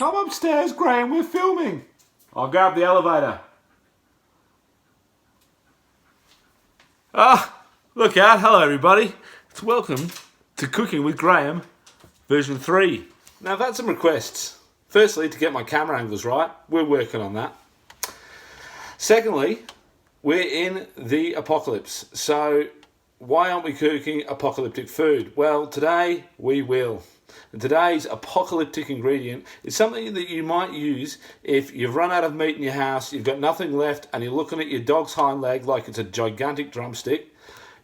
Come upstairs, Graham, we're filming. I'll grab the elevator. Look out. Hello, everybody. It's welcome to Cooking with Graham, version 3. Now, I've had some requests. Firstly, to get my camera angles right. We're working on that. Secondly, we're in the apocalypse. So, why aren't we cooking apocalyptic food? Well, today we will. And today's apocalyptic ingredient is something that you might use if you've run out of meat in your house, you've got nothing left, and you're looking at your dog's hind leg like it's a gigantic drumstick.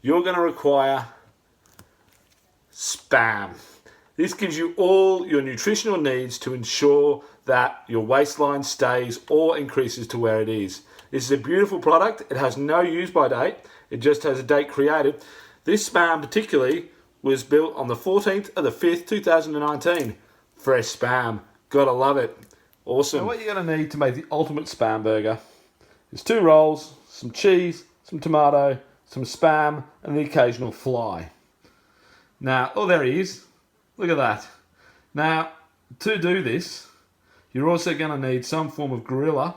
You're going to require Spam. This gives you all your nutritional needs to ensure that your waistline stays or increases to where it is. This is a beautiful product. It has no use by date. It just has a date created. This Spam particularly was built on the 14th of the 5th, 2019. Fresh Spam. Gotta love it. Awesome. So what you're gonna need to make the ultimate Spam burger is 2 rolls, some cheese, some tomato, some Spam, and the occasional fly. Now, oh, there he is. Look at that. Now, to do this, you're also gonna need some form of gorilla,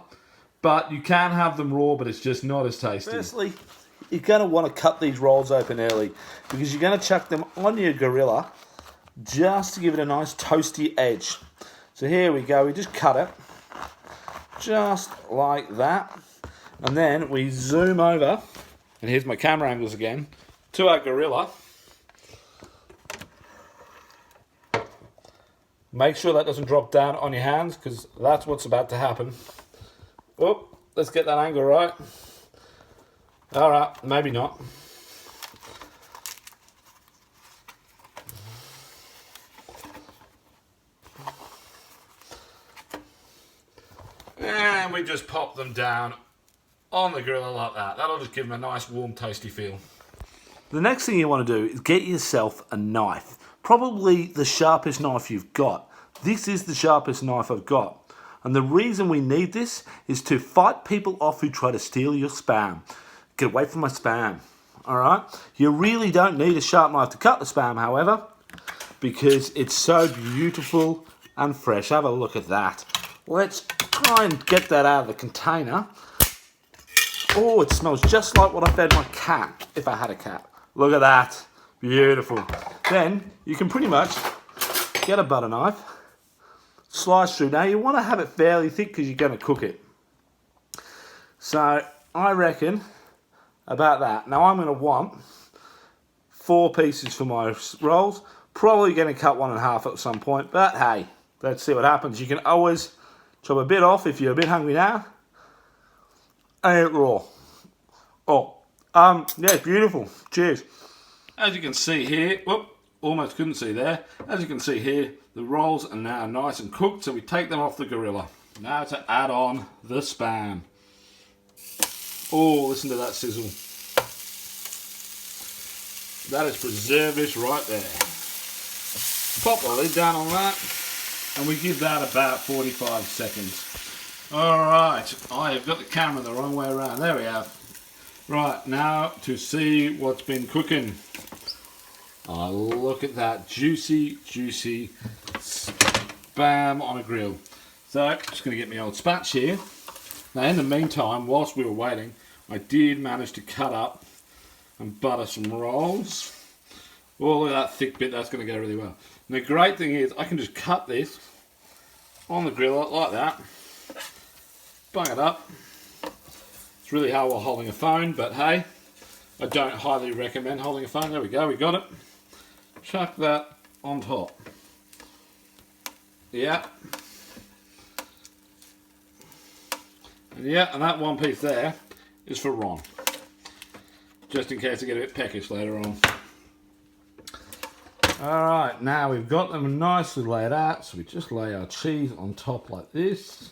but you can have them raw, but it's just not as tasty. Firstly, you're going to want to cut these rolls open early because you're going to chuck them on your gorilla just to give it a nice toasty edge. So here we go, we just cut it just like that, and then we zoom over, and here's my camera angles again, to our gorilla. Make sure that doesn't drop down on your hands because that's what's about to happen. Oh, let's get that angle right. Alright, maybe not. And we just pop them down on the griller like that. That'll just give them a nice warm toasty feel. The next thing you want to do is get yourself a knife. Probably the sharpest knife you've got. This is the sharpest knife I've got. And the reason we need this is to fight people off who try to steal your Spam. Get away from my Spam, alright? You really don't need a sharp knife to cut the Spam, however, because it's so beautiful and fresh. Have a look at that. Let's try and get that out of the container. Oh, it smells just like what I fed my cat, if I had a cat. Look at that. Beautiful. Then you can pretty much get a butter knife, slice through. Now you want to have it fairly thick because you're going to cook it. So I reckon about that. Now I'm going to want 4 pieces for my rolls. Probably going to cut 1 in half at some point, but hey, let's see what happens. You can always chop a bit off if you're a bit hungry now. And eat it raw. Oh, yeah, beautiful. Cheers. As you can see here, whoop, almost couldn't see there. As you can see here, the rolls are now nice and cooked, so we take them off the gorilla. Now to add on the Spam. Oh, listen to that sizzle. That is preservatives right there. Pop the lid down on that, and we give that about 45 seconds. Alright, I have got the camera the wrong way around. There we have. Right, now to see what's been cooking. Oh, look at that juicy, juicy Spam on a grill. So, just going to get my old spatch here. Now, in the meantime, whilst we were waiting, I did manage to cut up and butter some rolls. Oh, look at that thick bit, that's going to go really well. And the great thing is, I can just cut this on the grill like that, bung it up. It's really hard while holding a phone, but hey, I don't highly recommend holding a phone. There we go, we got it. Chuck that on top. Yeah. And that 1 piece there is for Ron. Just in case I get a bit peckish later on. Alright, now we've got them nicely laid out, so we just lay our cheese on top like this,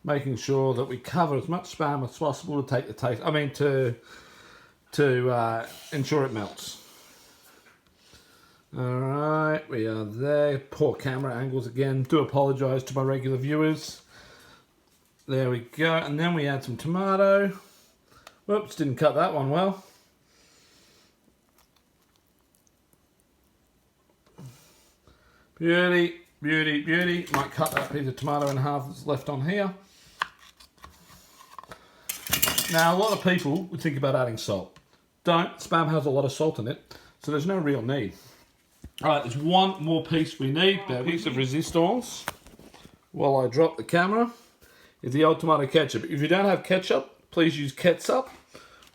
making sure that we cover as much Spam as possible to take the taste, to ensure it melts. Alright, we are there. Poor camera angles again. Do apologise to my regular viewers. There we go. And then we add some tomato. Whoops, didn't cut that one well. Beauty. Beauty, beauty. Might cut that piece of tomato in half that's left on here. Now, a lot of people would think about adding salt. Don't. Spam has a lot of salt in it, so there's no real need. All right, there's one more piece we need. A piece of resistance. While I drop the camera, is the old tomato ketchup. If you don't have ketchup, please use ketchup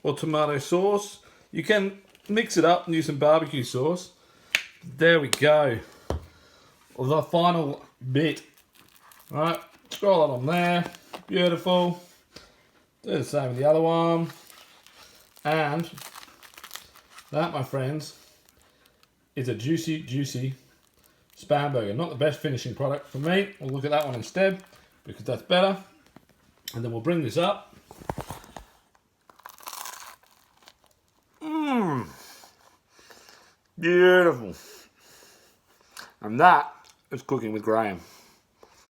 or tomato sauce. You can mix it up and use some barbecue sauce. There we go. The final bit. All right, scroll it on there. Beautiful. Do the same with the other one. And that, my friends, is a juicy, juicy Spam burger. Not the best finishing product for me. We'll look at that one instead because that's better. And then we'll bring this up. Mmm. Beautiful. And that is cooking with Graham.